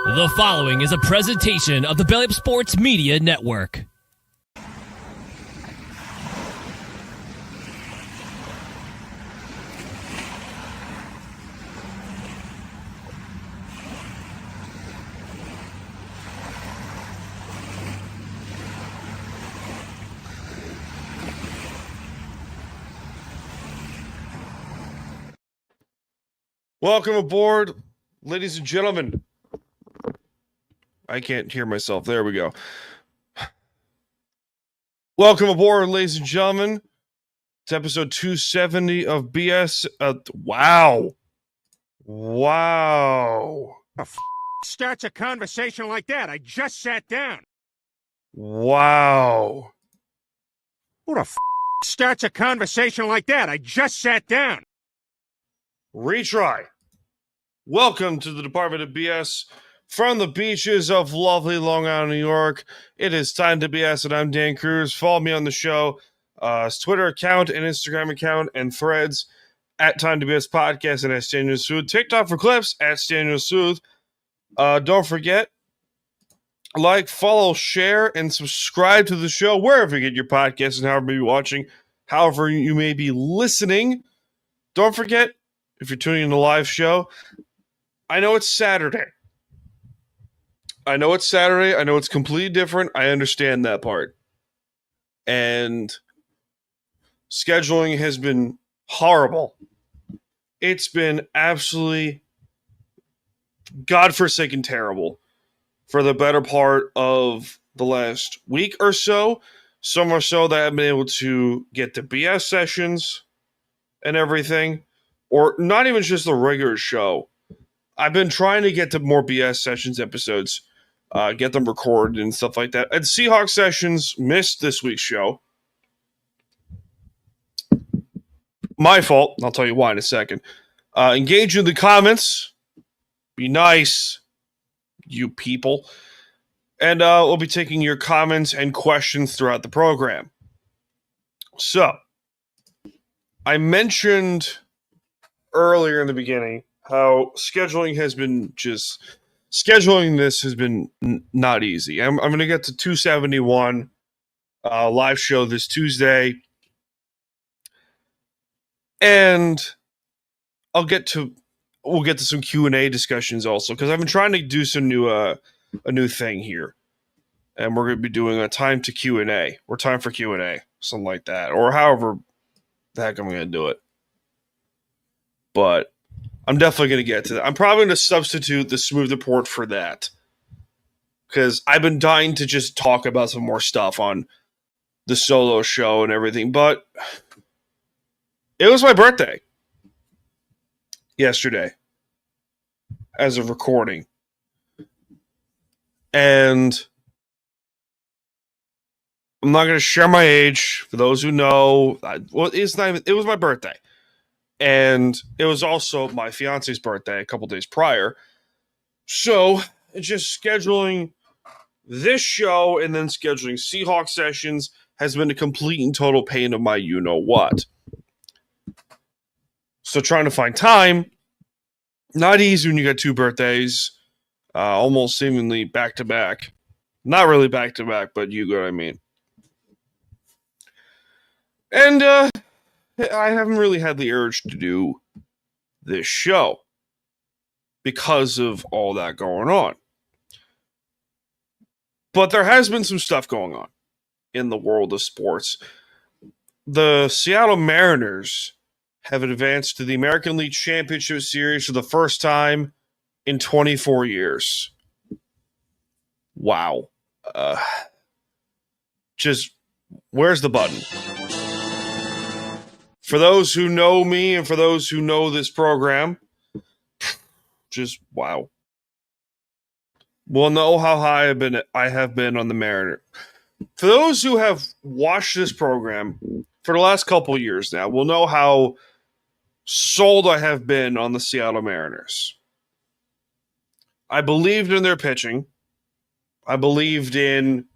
The following is a presentation of the Belly Up Sports Media Network. Welcome aboard, ladies and gentlemen. I can't hear myself. There we go. Welcome aboard, ladies and gentlemen. It's episode 270 of BS. Wow. Starts a conversation like that? I just sat down. Wow. Who the starts a conversation like that? I just sat down. Retry. Welcome to the Department of BS. From the beaches of lovely Long Island, New York, it is time to BS, and I'm Dan Cruz. Follow me on the show, Twitter account and Instagram account and threads at Time to BS Podcast and at Staniel Sooth. TikTok for clips at Staniel Sooth. Don't forget, like, follow, share, and subscribe to the show wherever you get your podcasts and however you may be watching, however you may be listening. Don't forget, if you're tuning in the live show, I know it's Saturday. I know it's completely different. I understand that part. And scheduling has been horrible. It's been absolutely godforsaken terrible for the better part of the last week or so. So much so that I've been able to get the BS sessions and everything. Or not even just the regular show. I've been trying to get to more BS sessions episodes. Get them recorded and stuff like that. And Seahawks Sessions missed this week's show. My fault. I'll tell you why in a second. Engage in the comments. Be nice, you people. And we'll be taking your comments and questions throughout the program. So, I mentioned earlier in the beginning how scheduling this has been not easy. I'm going to get to 271 live show this Tuesday. And we'll get to some Q&A discussions also, because I've been trying to do some a new thing here. And we're going to be doing a time to Q&A, or time for Q&A, something like that, or however the heck I'm going to do it. But I'm definitely going to get to that. I'm probably going to substitute the Smooth Report for that, because I've been dying to just talk about some more stuff on the solo show and everything. But it was my birthday yesterday as of recording. And I'm not going to share my age. For those who know, it was my birthday. And it was also my fiance's birthday a couple days prior. So, just scheduling this show and then scheduling Seahawks Sessions has been a complete and total pain of my you-know-what. So, trying to find time, not easy when you got two birthdays, almost seemingly back-to-back. Not really back-to-back, but you get what I mean. And, I haven't really had the urge to do this show because of all that going on. But there has been some stuff going on in the world of sports. The Seattle Mariners have advanced to the American League Championship Series for the first time in 24 years. Wow. Just, where's the button? For those who know me and for those who know this program, just wow. Will know how high I have been on the Mariners. For those who have watched this program for the last couple years now, will know how sold I have been on the Seattle Mariners. I believed in their pitching. I believed in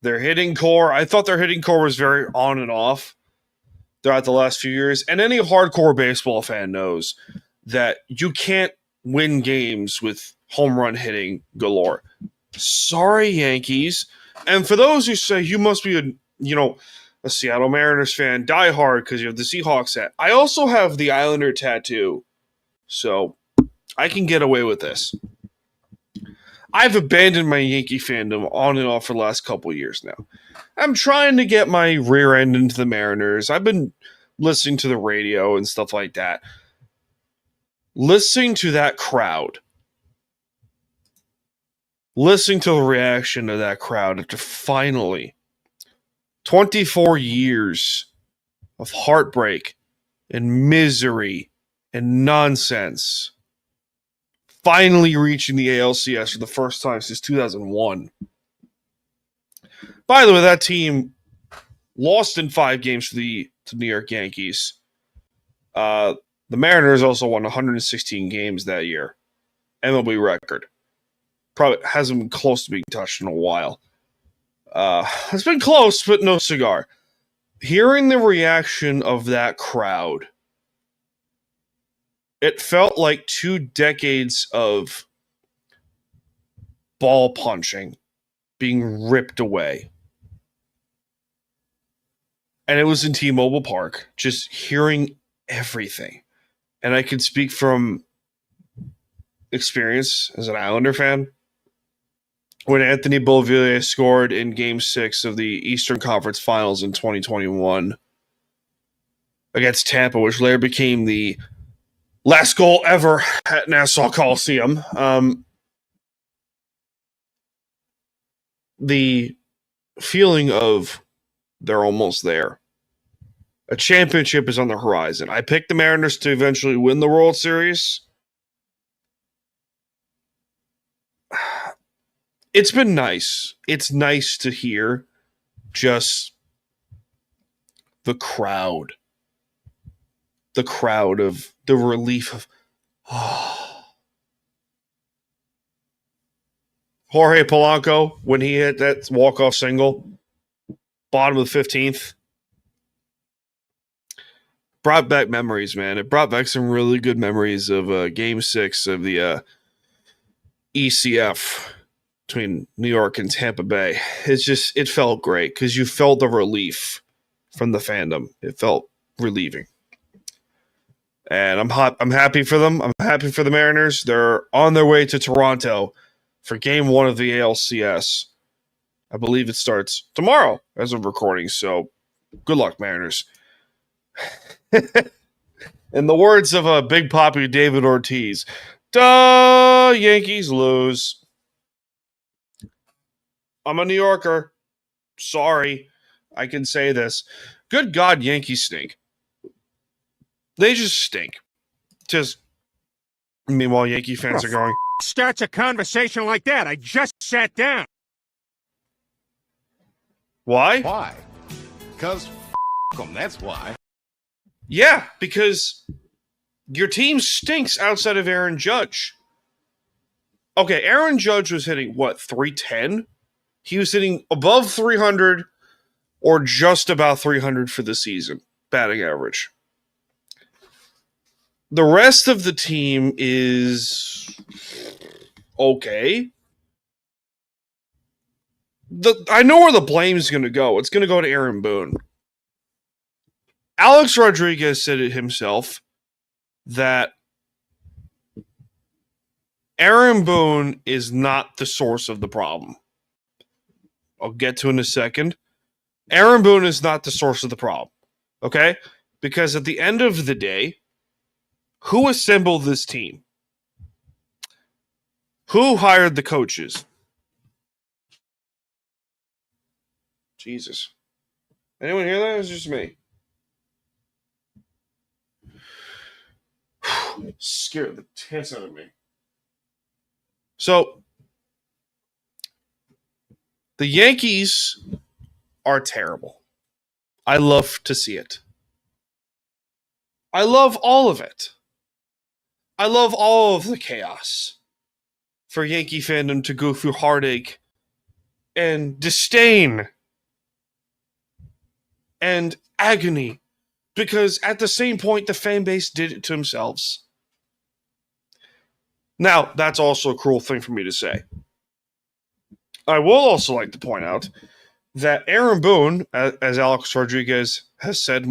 their hitting core. I thought their hitting core was very on and off throughout the last few years. And any hardcore baseball fan knows that you can't win games with home run hitting galore. Sorry, Yankees. And for those who say you must be a Seattle Mariners fan, diehard because you have the Seahawks hat. I also have the Islander tattoo, so I can get away with this. I've abandoned my Yankee fandom on and off for the last couple of years now. I'm trying to get my rear end into the Mariners. I've been listening to the radio and stuff like that. Listening to that crowd. Listening to the reaction of that crowd after finally 24 years of heartbreak and misery and nonsense finally reaching the ALCS for the first time since 2001. By the way, that team lost in 5 games to the New York Yankees. The Mariners also won 116 games that year. MLB record. Probably hasn't been close to being touched in a while. It's been close, but no cigar. Hearing the reaction of that crowd, it felt like 2 decades of ball punching being ripped away. And it was in T-Mobile Park, just hearing everything. And I can speak from experience as an Islander fan. When Anthony Beauvillier scored in Game 6 of the Eastern Conference Finals in 2021 against Tampa, which later became the last goal ever at Nassau Coliseum, the feeling of they're almost there. A championship is on the horizon. I picked the Mariners to eventually win the World Series. It's been nice. It's nice to hear just the crowd. The crowd of the relief of Jorge Polanco when he hit that walk-off single, bottom of the 15th. Brought back memories, man. It brought back some really good memories of Game 6 of the ECF between New York and Tampa Bay. It felt great because you felt the relief from the fandom. It felt relieving. And I'm happy for them. I'm happy for the Mariners. They're on their way to Toronto for Game 1 of the ALCS. I believe it starts tomorrow as of recording, so good luck, Mariners. In the words of Big Papi David Ortiz, duh, Yankees lose. I'm a New Yorker. Sorry, I can say this. Good God, Yankees stink. They just stink. Meanwhile, Yankee fans are going, Starts a conversation like that. I just sat down. why? Why? Because them, that's why. Yeah, because your team stinks outside of Aaron Judge. Okay, Aaron Judge was hitting, 310? He was hitting above 300 or just about 300 for the season, batting average. The rest of the team is okay. I know where the blame is going to go. It's going to go to Aaron Boone. Alex Rodriguez said it himself that Aaron Boone is not the source of the problem. I'll get to it in a second. Aaron Boone is not the source of the problem. Okay? Because at the end of the day, who assembled this team? Who hired the coaches? Jesus. Anyone hear that? Or is it just me? Scared the tits out of me. So, the Yankees are terrible. I love to see it. I love all of it. I love all of the chaos. For Yankee fandom to go through heartache and disdain and agony, because at the same point, the fan base did it to themselves. Now, that's also a cruel thing for me to say. I will also like to point out that Aaron Boone, as Alex Rodriguez has said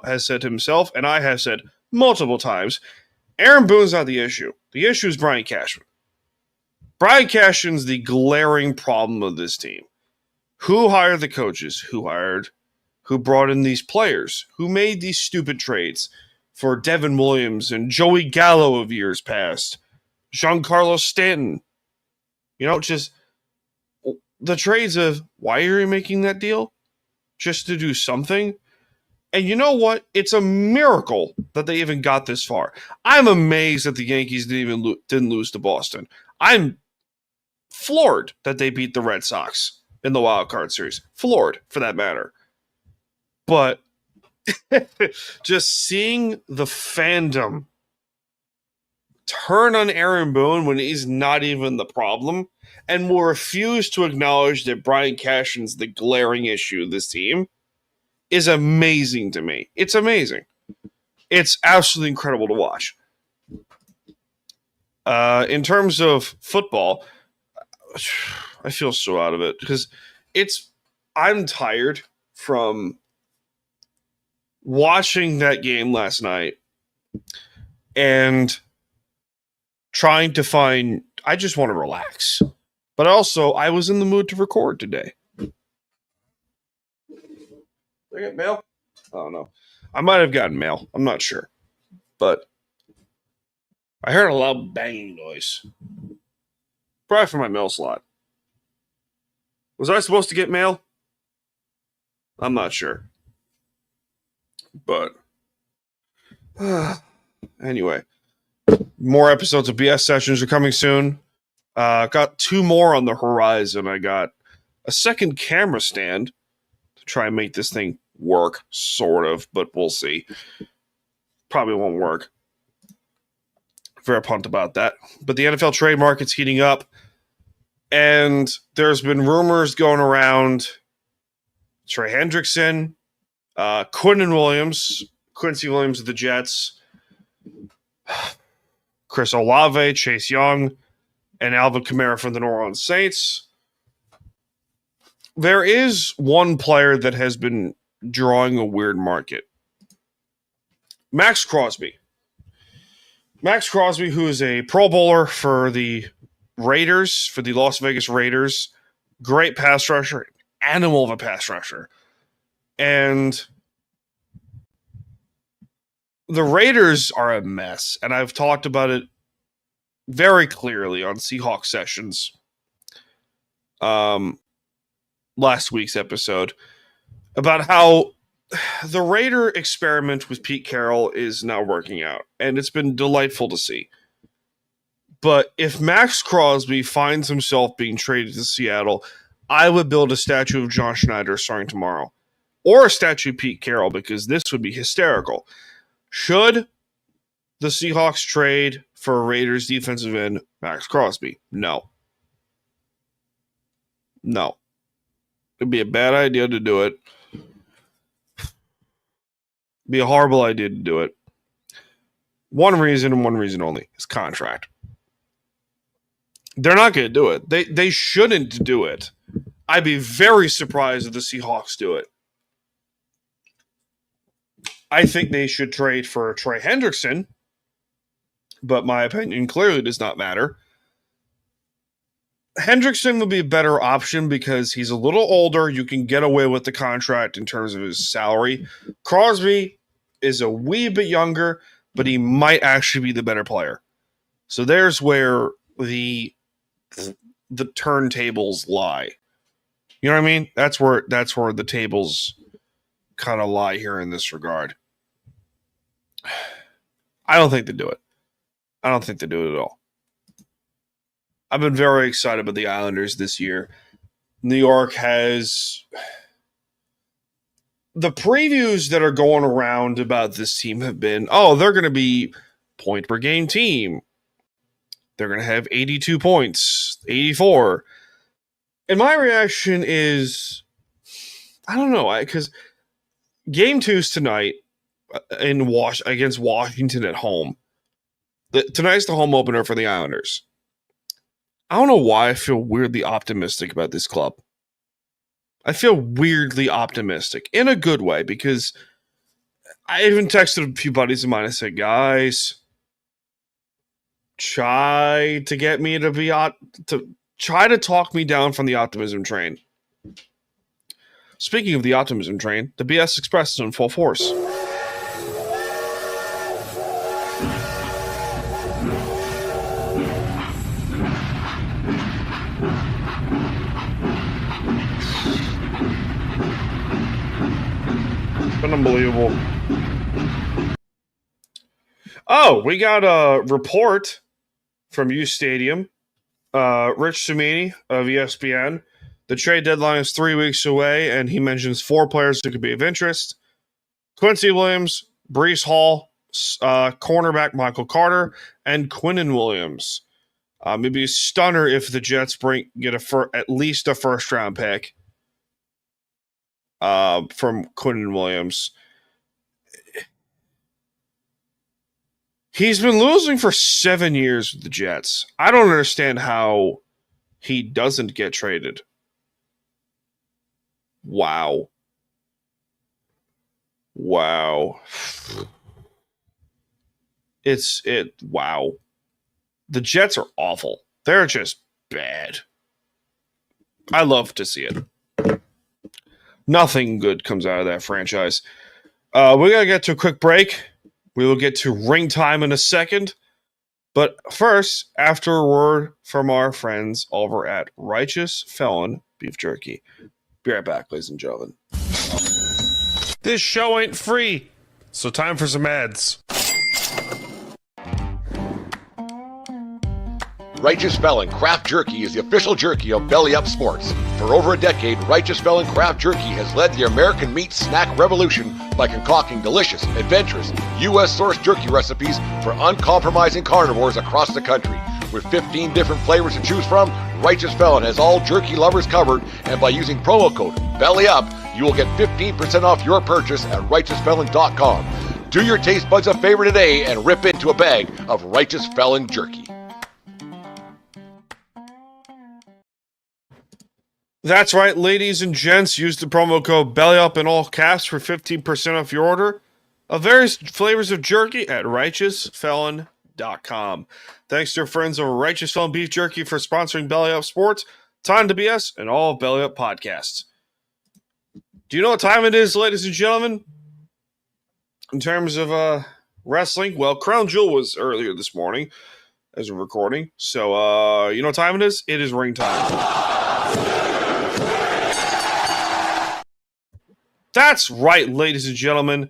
has said himself, and I have said multiple times, Aaron Boone's not the issue. The issue is Brian Cashman. Brian Cashman's the glaring problem of this team. Who hired the coaches? Who brought in these players? Who made these stupid trades for Devin Williams and Joey Gallo of years past? Giancarlo Stanton. Just the trades of, why are you making that deal? Just to do something? And you know what? It's a miracle that they even got this far. I'm amazed that the Yankees didn't lose to Boston. I'm floored that they beat the Red Sox in the wild card series. Floored, for that matter. But just seeing the fandom turn on Aaron Boone when he's not even the problem and will refuse to acknowledge that Brian Cashman's the glaring issue of this team is amazing to me. It's amazing. It's absolutely incredible to watch. In terms of football, I feel so out of it because I'm tired from watching that game last night and trying to I just want to relax. But also, I was in the mood to record today. Did I get mail? Oh, no. I might have gotten mail. I'm not sure. But I heard a loud banging noise. Probably from my mail slot. Was I supposed to get mail? I'm not sure. But anyway, more episodes of BS Sessions are coming soon. Got 2 more on the horizon. I got a second camera stand to try and make this thing work, sort of, but we'll see. Probably won't work. Very pumped about that. But the NFL trade market's heating up, and there's been rumors going around Trey Hendrickson, Quincy Williams of the Jets, Chris Olave, Chase Young, and Alvin Kamara from the New Orleans Saints. There is one player that has been drawing a weird market. Max Crosby. Max Crosby, who is a Pro Bowler for the Raiders, for the Las Vegas Raiders. Great pass rusher. Animal of a pass rusher. And the Raiders are a mess. And I've talked about it very clearly on Seahawks Sessions last week's episode about how the Raider experiment with Pete Carroll is now working out, and it's been delightful to see. But if Max Crosby finds himself being traded to Seattle, I would build a statue of John Schneider starting tomorrow, or a statue of Pete Carroll, because this would be hysterical. Should the Seahawks trade for a Raiders defensive end, Max Crosby? No. It'd be a bad idea to do it. Be a horrible idea to do it. One reason and one reason only: his contract. They're not going to do it. They shouldn't do it. I'd be very surprised if the Seahawks do it. I think they should trade for Trey Hendrickson, but my opinion clearly does not matter. Hendrickson would be a better option because he's a little older. You can get away with the contract in terms of his salary. Crosby is a wee bit younger, but he might actually be the better player. So there's where the turntables lie. You know what I mean? That's where the tables kind of lie here in this regard. I don't think they do it. I don't think they do it at all. I've been very excited about the Islanders this year. New York has... The previews that are going around about this team have been, they're going to be point per game team. They're going to have 82 points, 84. And my reaction is, I don't know, because game 2's tonight against Washington at home. Tonight's the home opener for the Islanders. I don't know why I feel weirdly optimistic about this club. I feel weirdly optimistic in a good way because I even texted a few buddies of mine and said, guys, try to get me try to talk me down from the optimism train. Speaking of the optimism train, the BS Express is in full force. Been unbelievable. We got a report from U Stadium. Rich Cimini of ESPN. The trade deadline is 3 weeks away, and he mentions 4 players who could be of interest. Quincy Williams, Breece Hall, cornerback Michael Carter, and Quinnen Williams. Maybe a stunner if the Jets get at least a first-round pick from Quinnen Williams. He's been losing for 7 years with the Jets. I don't understand how he doesn't get traded. Wow. Wow. Wow. The Jets are awful. They're just bad. I love to see it. Nothing good comes out of that franchise. We gotta get to a quick break. We will get to ring time in a second. But first, after a word from our friends over at Righteous Felon Beef Jerky. Be right back, ladies and gentlemen. This show ain't free, so time for some ads. Righteous Felon Craft Jerky is the official jerky of Belly Up Sports. For over a decade, Righteous Felon Craft Jerky has led the American meat snack revolution by concocting delicious, adventurous, U.S.-sourced jerky recipes for uncompromising carnivores across the country. With 15 different flavors to choose from, Righteous Felon has all jerky lovers covered, and by using promo code BELLYUP, you will get 15% off your purchase at RighteousFelon.com. Do your taste buds a favor today and rip into a bag of Righteous Felon jerky. That's right, ladies and gents. Use the promo code BELLYUP in all caps for 15% off your order of various flavors of jerky at RighteousFelon.com. Thanks to our friends over Righteous Felon Beef Jerky for sponsoring Belly Up Sports, Time to BS, and all of Belly Up podcasts. Do you know what time it is, ladies and gentlemen? In terms of wrestling, well, Crown Jewel was earlier this morning as we're recording. So, you know what time it is? It is ring time. That's right, ladies and gentlemen.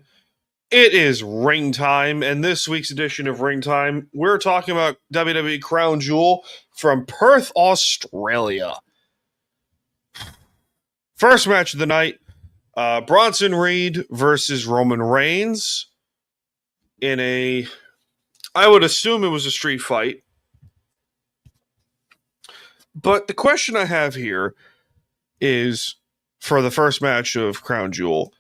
It is ring time, and this week's edition of Ring Time, we're talking about WWE Crown Jewel from Perth, Australia. First match of the night, Bronson Reed versus Roman Reigns in I would assume it was a street fight. But the question I have here is, for the first match of Crown Jewel,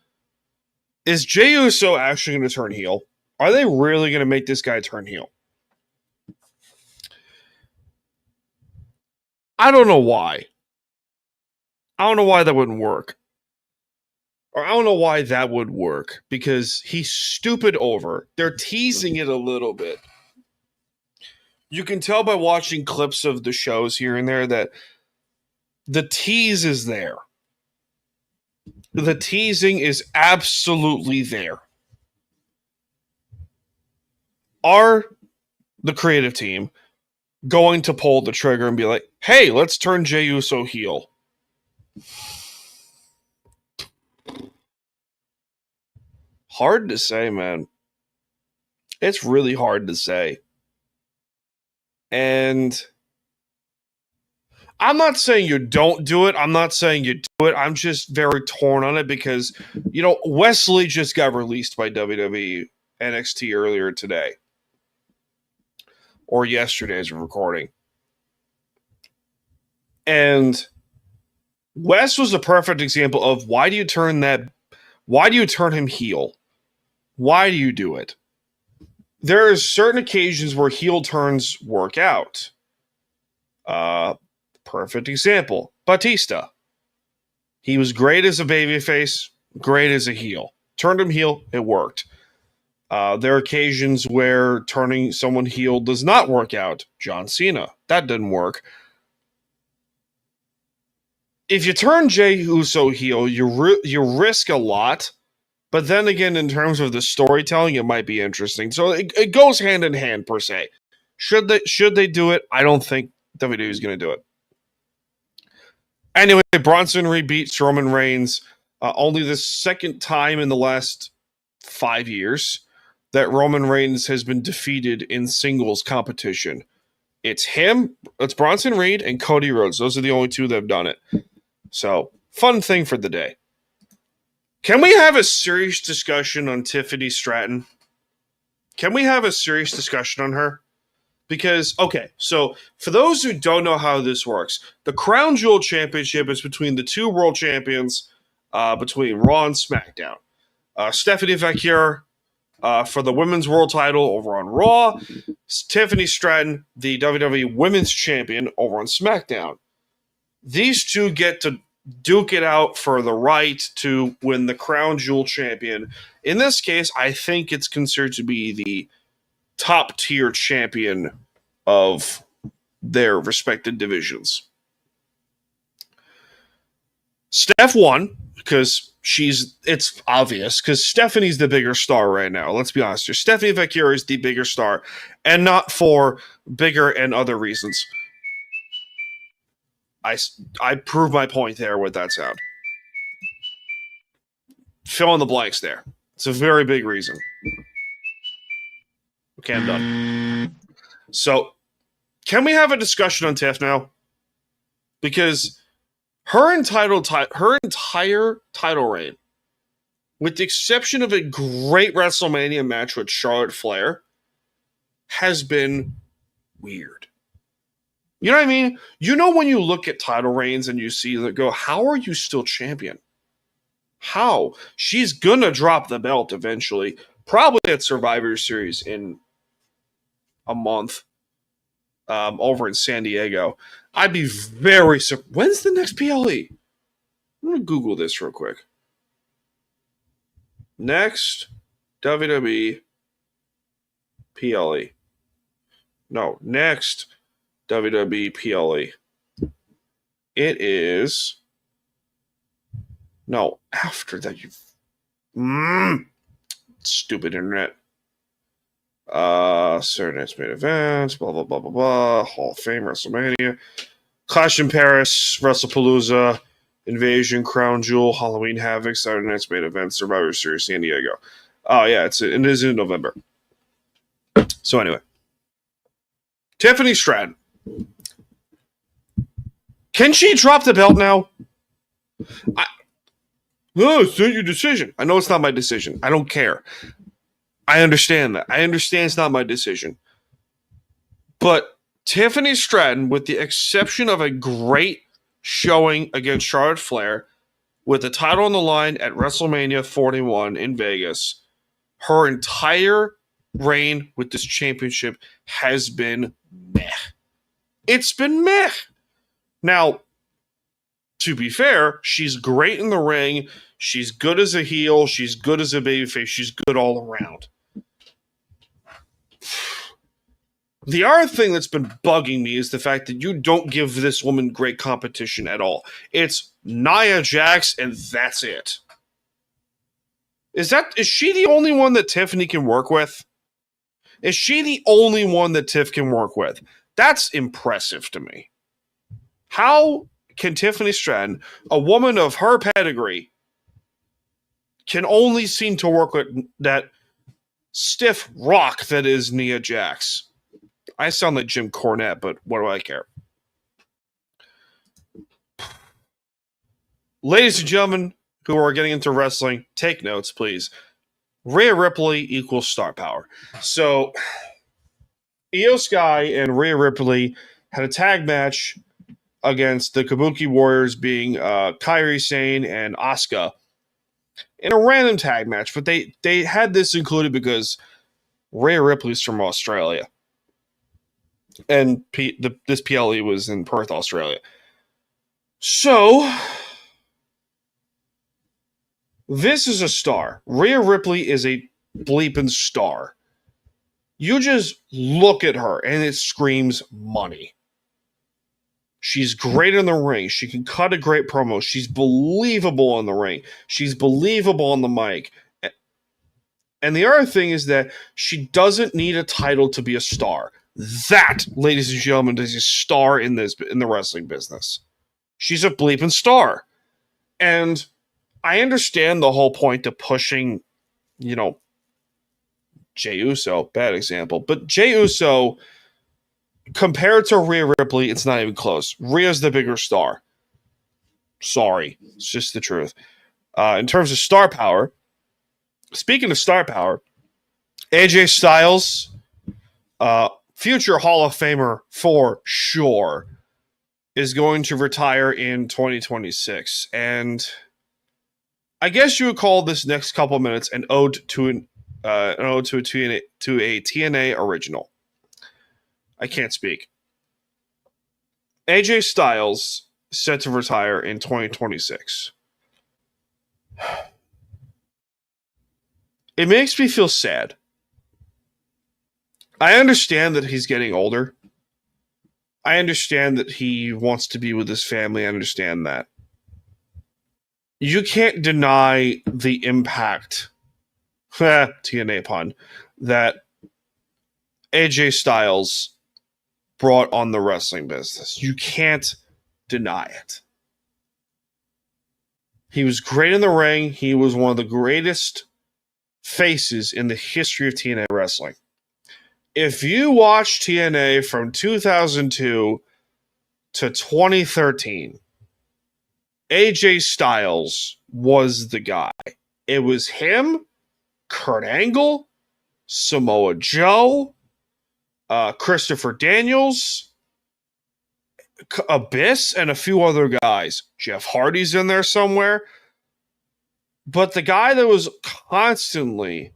is Jey Uso actually going to turn heel? Are they really going to make this guy turn heel? I don't know why. I don't know why that wouldn't work. Or I don't know why that would work. Because he's stupid over. They're teasing it a little bit. You can tell by watching clips of the shows here and there that the tease is there. The teasing is absolutely there. Are the creative team going to pull the trigger and be like, hey, let's turn Jey Uso heel? Hard to say, man. It's really hard to say. And I'm not saying you don't do it. I'm not saying you do it. I'm just very torn on it because, Wesley just got released by WWE NXT earlier today. Or yesterday as we're recording. And Wes was a perfect example of why do you turn him heel? Why do you do it? There are certain occasions where heel turns work out. Perfect example, Batista. He was great as a babyface, great as a heel. Turned him heel, it worked. There are occasions where turning someone heel does not work out. John Cena, that didn't work. If you turn Jey Uso heel, you risk a lot. But then again, in terms of the storytelling, it might be interesting. So it goes hand in hand, per se. Should they do it? I don't think WWE is going to do it. Anyway, Bronson Reed beats Roman Reigns. Only the second time in the last 5 years that Roman Reigns has been defeated in singles competition. It's Bronson Reed, and Cody Rhodes. Those are the only two that have done it. So, fun thing for the day. Can we have a serious discussion on Tiffany Stratton? Can we have a serious discussion on her? Because, okay, so for those who don't know how this works, the Crown Jewel Championship is between the two world champions, between Raw and SmackDown. Stephanie Vaquer for the women's world title over on Raw. Tiffany Stratton, the WWE Women's Champion, over on SmackDown. These two get to duke it out for the right to win the Crown Jewel Champion. In this case, I think it's considered to be the top tier champion of their respective divisions. Steph won because it's obvious because Stephanie's the bigger star right now. Let's be honest here. Stephanie Vaquer is the bigger star and not for bigger and other reasons. I proved my point there with that sound. Fill in the blanks there. It's a very big reason. Okay, I'm done. So, can we have a discussion on Tiff now? Because her entire title reign, with the exception of a great WrestleMania match with Charlotte Flair, has been weird. You know what I mean? You know when you look at title reigns and you see that go, how are you still champion? How? She's gonna drop the belt eventually. Probably at Survivor Series in a month. Over in San Diego. I'd be very surprised. When's the next PLE? I'm gonna Google this real quick. Next WWE PLE. No, next WWE PLE. It is after that. Stupid internet. Certain next main events, blah blah blah blah blah. Hall of Fame, WrestleMania, Clash in Paris, WrestlePalooza, Invasion, Crown Jewel, Halloween Havoc, Saturday Night's main event, Survivor Series, San Diego. Oh yeah, it is in November. So anyway, Tiffany Stratton. Can she drop the belt now? No, it's not your decision. I know it's not my decision. I don't care. I understand that. I understand it's not my decision. But Tiffany Stratton, with the exception of a great showing against Charlotte Flair, with the title on the line at WrestleMania 41 in Vegas, her entire reign with this championship has been meh. It's been meh. Now, to be fair, she's great in the ring. She's good as a heel. She's good as a babyface. She's good all around. The other thing that's been bugging me is the fact that you don't give this woman great competition at all. It's Nia Jax, and that's it. Is she the only one that Tiffany can work with? Is she the only one that Tiff can work with? That's impressive to me. How can Tiffany Stratton, a woman of her pedigree, can only seem to work with that stiff rock that is Nia Jax? I sound like Jim Cornette, but what do I care? Ladies and gentlemen who are getting into wrestling, take notes, please. Rhea Ripley equals star power. So, Io Sky and Rhea Ripley had a tag match against the Kabuki Warriors, being Kairi Sane and Asuka, in a random tag match. But they had this included because Rhea Ripley's from Australia, and this PLE was in Perth, Australia. So, this is a star. Rhea Ripley is a bleeping star. You just look at her and it screams money. She's great in the ring. She can cut a great promo. She's believable in the ring. She's believable on the mic. And the other thing is that she doesn't need a title to be a star. That, ladies and gentlemen, is a star in the wrestling business. She's a bleeping star. And I understand the whole point of pushing, Jey Uso, bad example. But Jey Uso, compared to Rhea Ripley, it's not even close. Rhea's the bigger star. Sorry. It's just the truth. In terms of star power, speaking of star power, AJ Styles, future Hall of Famer for sure, is going to retire in 2026. And I guess you would call this next couple minutes an ode to a TNA original. I can't speak. AJ Styles set to retire in 2026. It makes me feel sad. I understand that he's getting older. I understand that he wants to be with his family. I understand that. You can't deny the impact, TNA pun, that AJ Styles brought on the wrestling business. You can't deny it. He was great in the ring. He was one of the greatest faces in the history of TNA wrestling. If you watch TNA from 2002 to 2013, AJ Styles was the guy. It was him, Kurt Angle, Samoa Joe, Christopher Daniels, Abyss, and a few other guys. Jeff Hardy's in there somewhere. But the guy that was constantly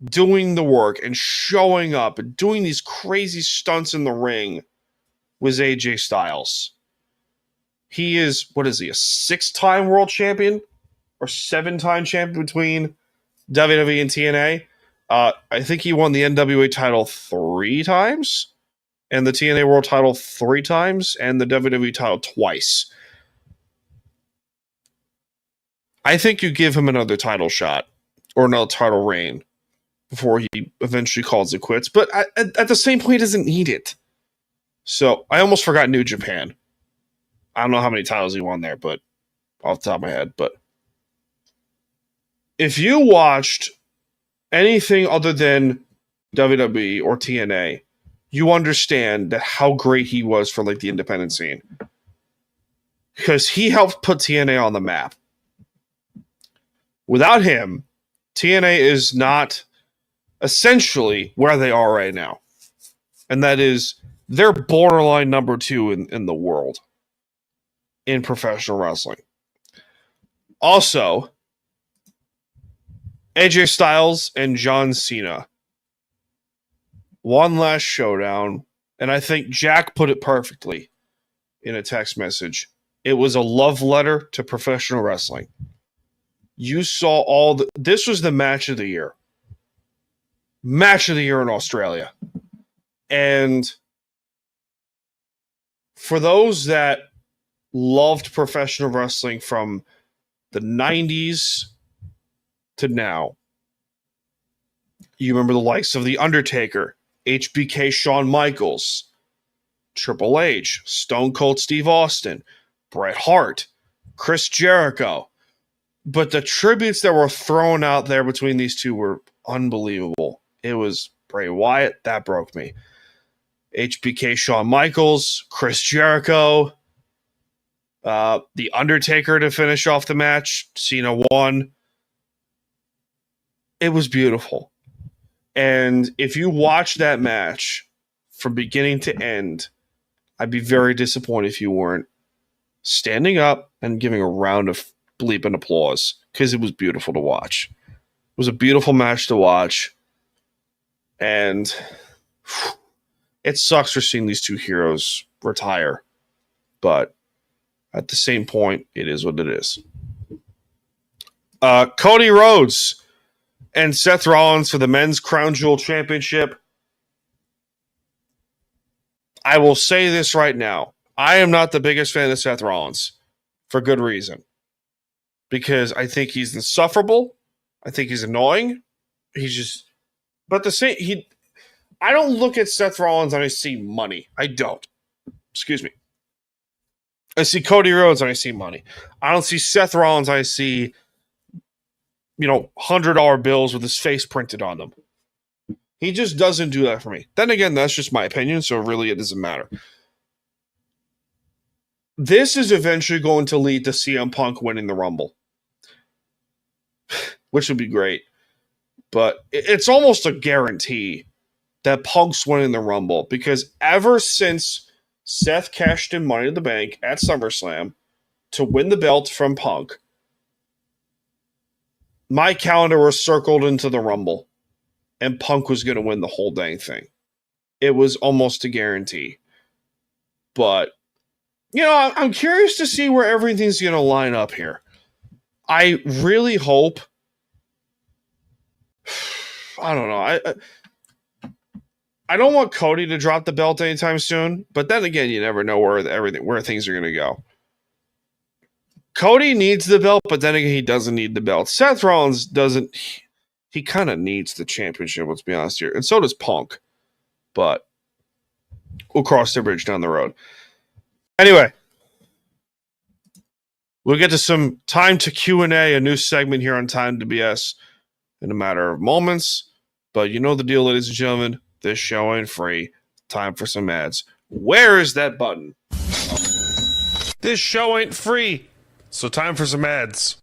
doing the work and showing up and doing these crazy stunts in the ring was AJ Styles. He is, a 6-time world champion or 7-time champion between WWE and TNA. I think he won the NWA title 3 times and the TNA world title 3 times and the WWE title twice. I think you give him another title shot or another title reign before he eventually calls it quits. But at the same point, he doesn't need it. So I almost forgot New Japan. I don't know how many titles he won there, but off the top of my head. But if you watched anything other than WWE or TNA, you understand that how great he was for the independent scene. Because he helped put TNA on the map. Without him, TNA is not essentially where they are right now. And that is, they're borderline number 2 in the world in professional wrestling. Also, AJ Styles and John Cena. One last showdown. And I think Jack put it perfectly in a text message. It was a love letter to professional wrestling. You saw this was the match of the year. Match of the year in Australia. And for those that loved professional wrestling from the 90s to now, you remember the likes of The Undertaker, HBK Shawn Michaels, Triple H, Stone Cold Steve Austin, Bret Hart, Chris Jericho. But the tributes that were thrown out there between these two were unbelievable. It was Bray Wyatt. That broke me. HBK Shawn Michaels, Chris Jericho, The Undertaker to finish off the match. Cena won. It was beautiful. And if you watch that match from beginning to end, I'd be very disappointed if you weren't standing up and giving a round of bleeping applause, because it was beautiful to watch. It was a beautiful match to watch. And it sucks for seeing these two heroes retire. But at the same point, it is what it is. Cody Rhodes and Seth Rollins for the Men's Crown Jewel Championship. I will say this right now. I am not the biggest fan of Seth Rollins, for good reason. Because I think he's insufferable. I think he's annoying. He's just... But I don't look at Seth Rollins and I see money. I don't. Excuse me. I see Cody Rhodes and I see money. I don't see Seth Rollins. I see, $100 bills with his face printed on them. He just doesn't do that for me. Then again, that's just my opinion, so really it doesn't matter. This is eventually going to lead to CM Punk winning the Rumble, which would be great. But it's almost a guarantee that Punk's winning the Rumble, because ever since Seth cashed in Money in the Bank at SummerSlam to win the belt from Punk, my calendar was circled into the Rumble, and Punk was going to win the whole dang thing. It was almost a guarantee. But, I'm curious to see where everything's going to line up here. I really hope... I don't know. I don't want Cody to drop the belt anytime soon, but then again, you never know where things are going to go. Cody needs the belt, but then again, he doesn't need the belt. Seth Rollins doesn't. He kind of needs the championship, let's be honest here. And so does Punk. But we'll cross the bridge down the road. Anyway, we'll get to some Time to Q&A, a new segment here on Time to BS in a matter of moments. But you know the deal, ladies and gentlemen. This show ain't free. Time for some ads. Where is that button? This show ain't free. So time for some ads.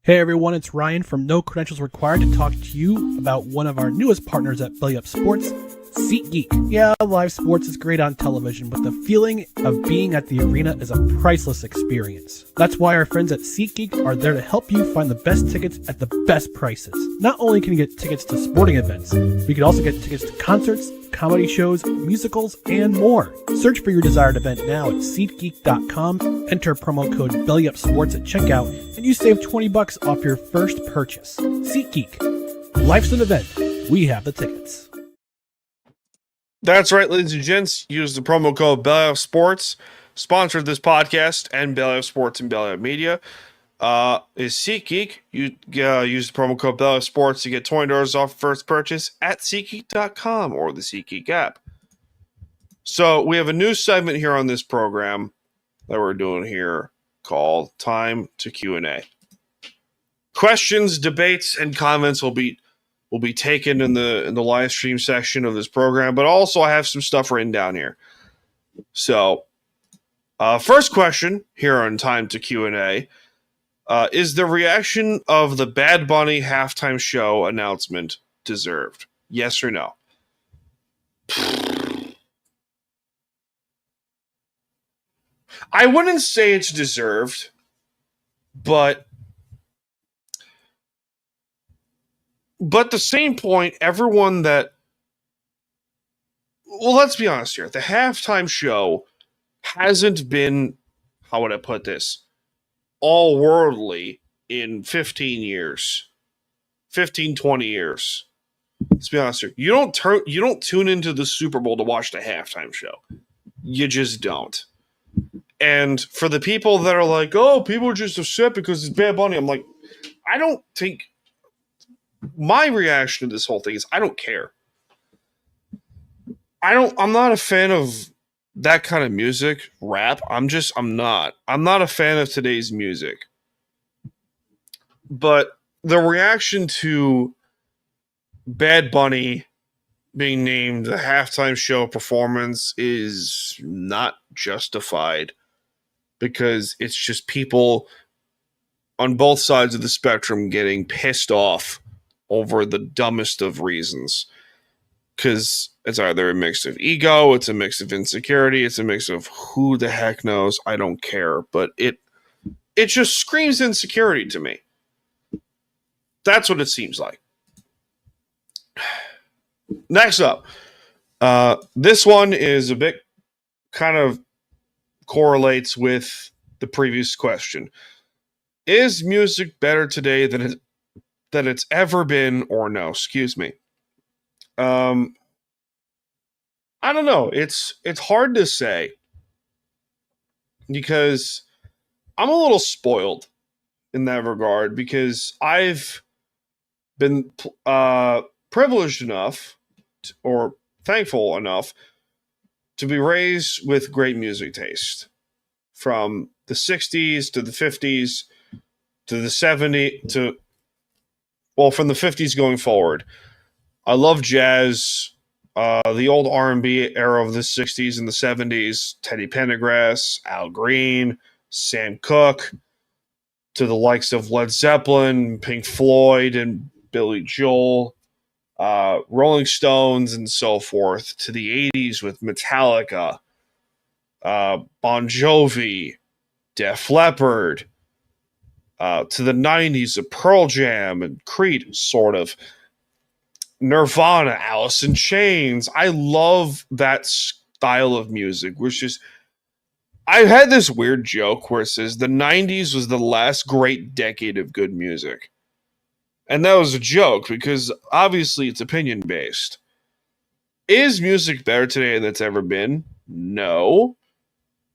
Hey everyone, it's Ryan from No Credentials Required to talk to you about one of our newest partners at Belly Up Sports, SeatGeek. Yeah, live sports is great on television, but the feeling of being at the arena is a priceless experience. That's why our friends at SeatGeek are there to help you find the best tickets at the best prices. Not only can you get tickets to sporting events, but you can also get tickets to concerts, comedy shows, musicals, and more. Search for your desired event now at SeatGeek.com, enter promo code BellyUpSports at checkout, and you save $20 off your first purchase. SeatGeek. Life's an event. We have the tickets. That's right, ladies and gents. Use the promo code BellyUpSports. Sponsored this podcast and Belly Up Sports and Belly Up Media is SeatGeek. You use the promo code BellyUpSports to get $20 off first purchase at SeatGeek.com or the SeatGeek app. So we have a new segment here on this program that we're doing here called Time to Q&A. Questions, debates, and comments will be taken in the live stream section of this program, but also I have some stuff written down here. So, first question here on Time to Q&A is the reaction of the Bad Bunny halftime show announcement deserved? Yes or no? I wouldn't say it's deserved, but the same point, everyone that... Well, let's be honest here. The halftime show hasn't been, how would I put this, all worldly in 15 years. 15, 20 years. Let's be honest here. You don't tune into the Super Bowl to watch the halftime show. You just don't. And for the people that are like, oh, people are just upset because it's Bad Bunny, I'm like, I don't think... My reaction to this whole thing is I don't care. I'm not a fan of that kind of music, rap. I'm not a fan of today's music. But the reaction to Bad Bunny being named the halftime show performance is not justified because it's just people on both sides of the spectrum getting pissed off over the dumbest of reasons. Because it's either a mix of ego, it's a mix of insecurity, it's a mix of who the heck knows, I don't care. But it just screams insecurity to me. That's what it seems like. Next up, this one is a bit kind of correlates with the previous question. Is music better today than it's ever been, or no? Excuse me. I don't know. It's hard to say because I'm a little spoiled in that regard because I've been privileged enough or thankful enough to be raised with great music taste from the 60s to the 50s to the 70s from the 50s going forward. I love jazz, the old R&B era of the 60s and the 70s, Teddy Pendergrass, Al Green, Sam Cooke, to the likes of Led Zeppelin, Pink Floyd, and Billy Joel, Rolling Stones, and so forth, to the 80s with Metallica, Bon Jovi, Def Leppard, to the 90s of Pearl Jam and Creed, sort of. Nirvana, Alice in Chains. I love that style of music, which is... I've had this weird joke where it says the 90s was the last great decade of good music. And that was a joke because obviously it's opinion-based. Is music better today than it's ever been? No.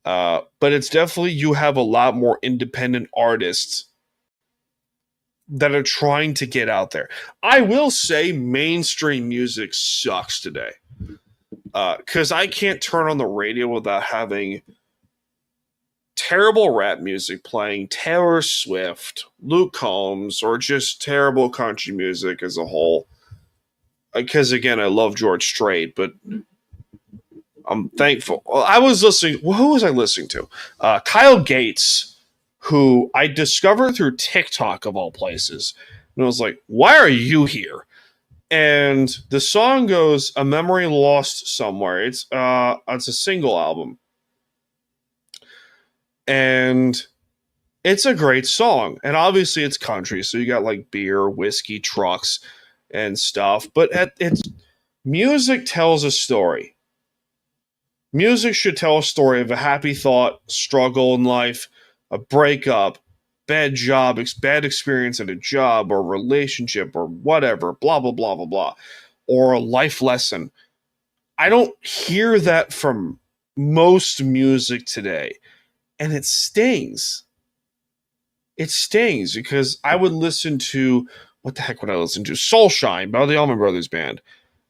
But it's definitely, you have a lot more independent artists that are trying to get out there. I will say mainstream music sucks today. Because I can't turn on the radio without having terrible rap music playing, Taylor Swift, Luke Combs, or just terrible country music as a whole. Because again, I love George Strait, but I'm thankful. I was listening. Who was I listening to? Kyle Gates, who I discovered through TikTok of all places. And I was like, why are you here? And the song goes, A Memory Lost Somewhere. It's a single album. And it's a great song. And obviously it's country, so you got like beer, whiskey, trucks, and stuff. But it's music tells a story. Music should tell a story of a happy thought, struggle in life, a breakup, bad job, bad experience at a job or relationship or whatever, blah, blah, blah, blah, blah, or a life lesson. I don't hear that from most music today, and it stings. It stings because I would listen to, what the heck would I listen to? Soulshine by the Allman Brothers Band.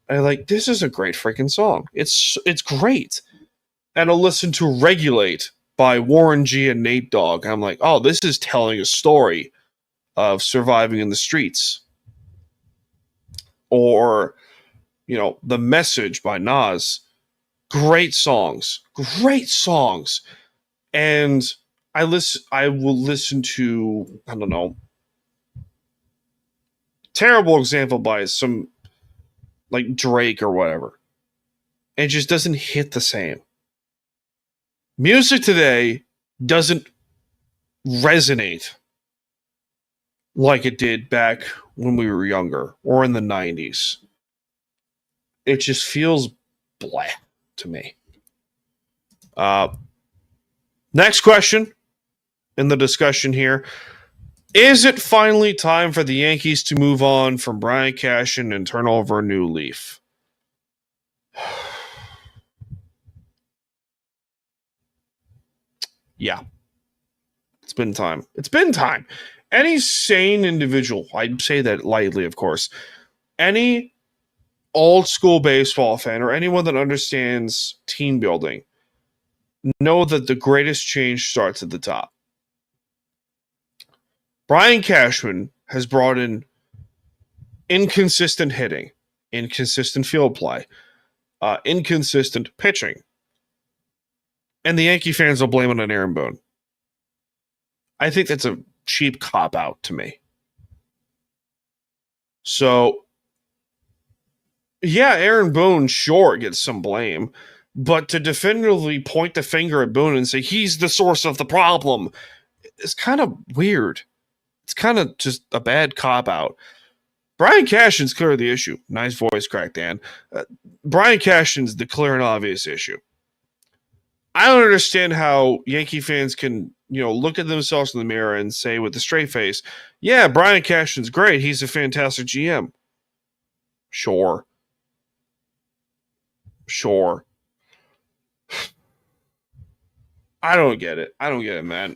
And I'm like, this is a great freaking song. It's great. And I'll listen to Regulate by Warren G and Nate Dogg. I'm like, oh, this is telling a story of surviving in the streets. Or, The Message by Nas. Great songs. Great songs. And I will listen to, I don't know, terrible example by some, like Drake or whatever. It just doesn't hit the same. Music today doesn't resonate like it did back when we were younger or in the 90s. It just feels blah to me. Next question in the discussion here. Is it finally time for the Yankees to move on from Brian Cashman and turn over a new leaf? Yeah. It's been time. It's been time. Any sane individual, I say that lightly, of course, any old school baseball fan or anyone that understands team building know that the greatest change starts at the top. Brian Cashman has brought in inconsistent hitting. inconsistent field play, inconsistent pitching. And the Yankee fans will blame it on Aaron Boone. I think that's a cheap cop-out to me. So, yeah, Aaron Boone, sure, gets some blame. But to definitively point the finger at Boone and say he's the source of the problem is kind of weird. It's kind of just a bad cop-out. Brian Cashton's clearly the issue. Nice voice crack, Dan. Brian Cashton's the clear and obvious issue. I don't understand how Yankee fans can, look at themselves in the mirror and say with a straight face, yeah, Brian Cashton's great. He's a fantastic GM. Sure. I don't get it. Man.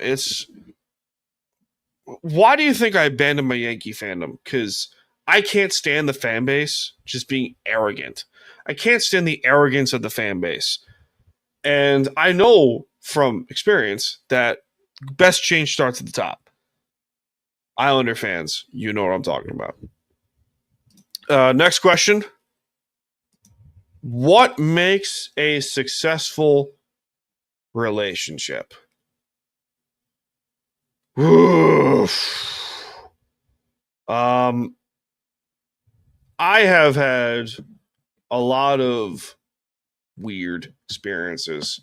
Why do you think I abandoned my Yankee fandom? Because I can't stand the fan base just being arrogant. I can't stand the arrogance of the fan base. And I know from experience that best change starts at the top. Islander fans, you know what I'm talking about. Next question. What makes a successful relationship? I have had a lot of weird experiences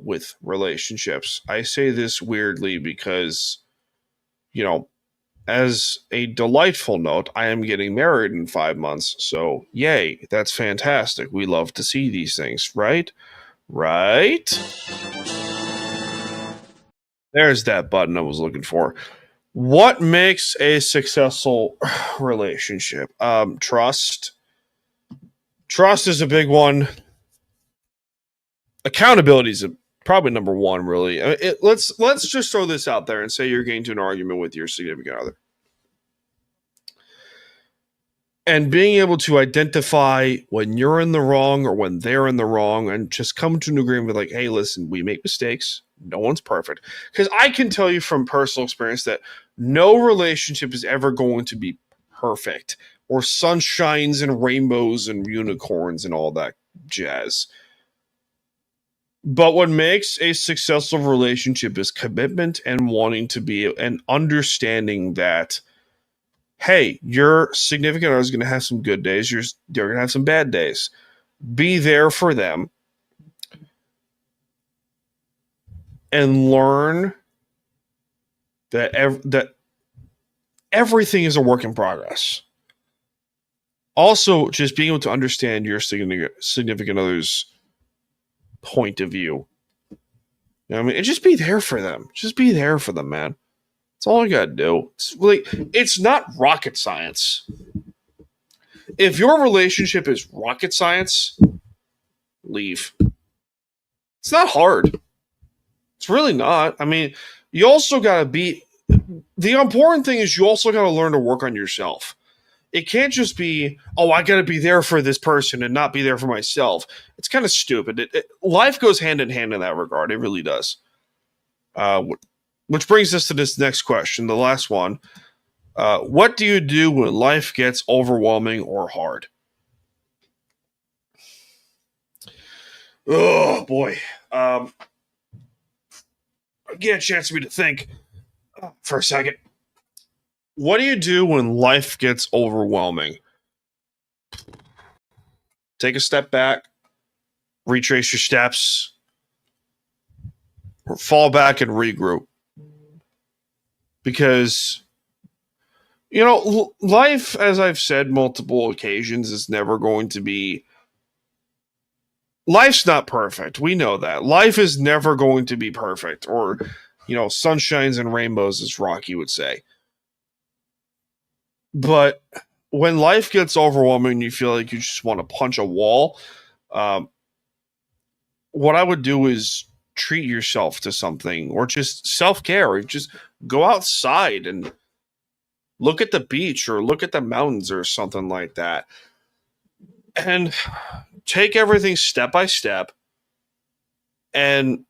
with relationships. I say this weirdly because, as a delightful note, I am getting married in 5 months. So, yay, that's fantastic. We love to see these things, right? Right? There's that button I was looking for. What makes a successful relationship? Trust. Trust is a big one. Accountability is probably number one, really. Let's just throw this out there and say you're getting into an argument with your significant other. And being able to identify when you're in the wrong or when they're in the wrong and just come to an agreement like, hey, listen, we make mistakes. No one's perfect. Because I can tell you from personal experience that no relationship is ever going to be perfect or sunshines and rainbows and unicorns and all that jazz. But what makes a successful relationship is commitment and wanting to be and understanding that, hey, your significant other is going to have some good days. They're going to have some bad days. Be there for them and learn that everything is a work in progress. Also, just being able to understand your significant other's point of view. And just be there for them. Just be there for them, man. That's all I gotta do. It's not rocket science. If your relationship is rocket science, leave. It's not hard. It's really not. You also gotta be. The important thing is you also gotta learn to work on yourself. It can't just be, I got to be there for this person and not be there for myself. It's kind of stupid. Life goes hand in hand in that regard. It really does. Which brings us to this next question, the last one. What do you do when life gets overwhelming or hard? Oh, boy. Get a chance for me to think for a second. What do you do when life gets overwhelming? Take a step back, retrace your steps, or fall back and regroup. Because, life, as I've said multiple occasions, is never going to be... Life's not perfect. We know that. Life is never going to be perfect. Or, sunshines and rainbows, as Rocky would say. But when life gets overwhelming, you feel like you just want to punch a wall. What I would do is treat yourself to something, or just self-care, or just go outside and look at the beach or look at the mountains or something like that. And take everything step by step and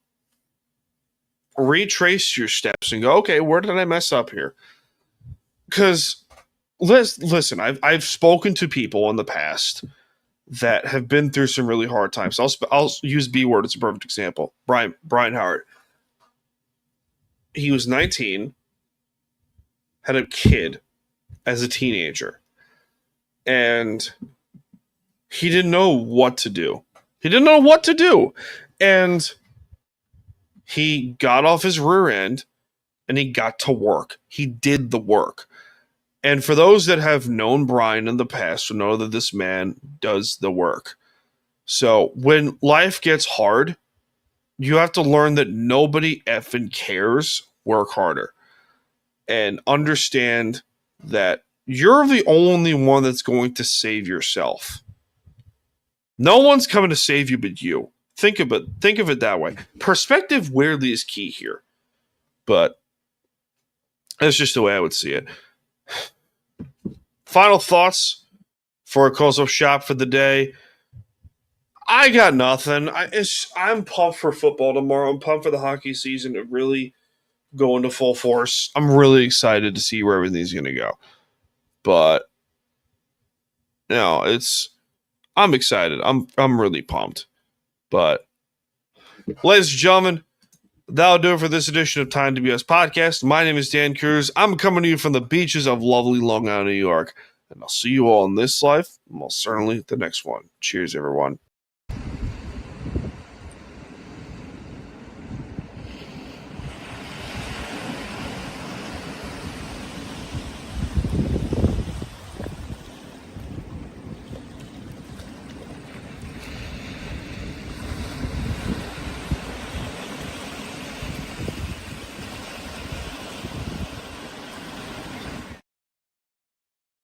retrace your steps and go, okay, where did I mess up here? Because listen, I've spoken to people in the past that have been through some really hard times. I'll use B word as a perfect example. Brian Howard. He was 19, had a kid as a teenager, and he didn't know what to do. And he got off his rear end and he got to work. He did the work. And for those that have known Brian in the past will know that this man does the work. So when life gets hard, you have to learn that nobody effing cares. Work harder. And understand that you're the only one that's going to save yourself. No one's coming to save you but you. Think of it that way. Perspective weirdly is key here. But that's just the way I would see it. Final thoughts for a close-up shop for the day. I got nothing. I'm pumped for football tomorrow. I'm pumped for the hockey season to really go into full force. I'm really excited to see where everything's going to go. But no, I'm excited. I'm really pumped. But ladies and gentlemen, that'll do it for this edition of Time to BS Podcast. My name is Dan Cruz. I'm coming to you from the beaches of lovely Long Island, New York. And I'll see you all in this life, most certainly the next one. Cheers, everyone.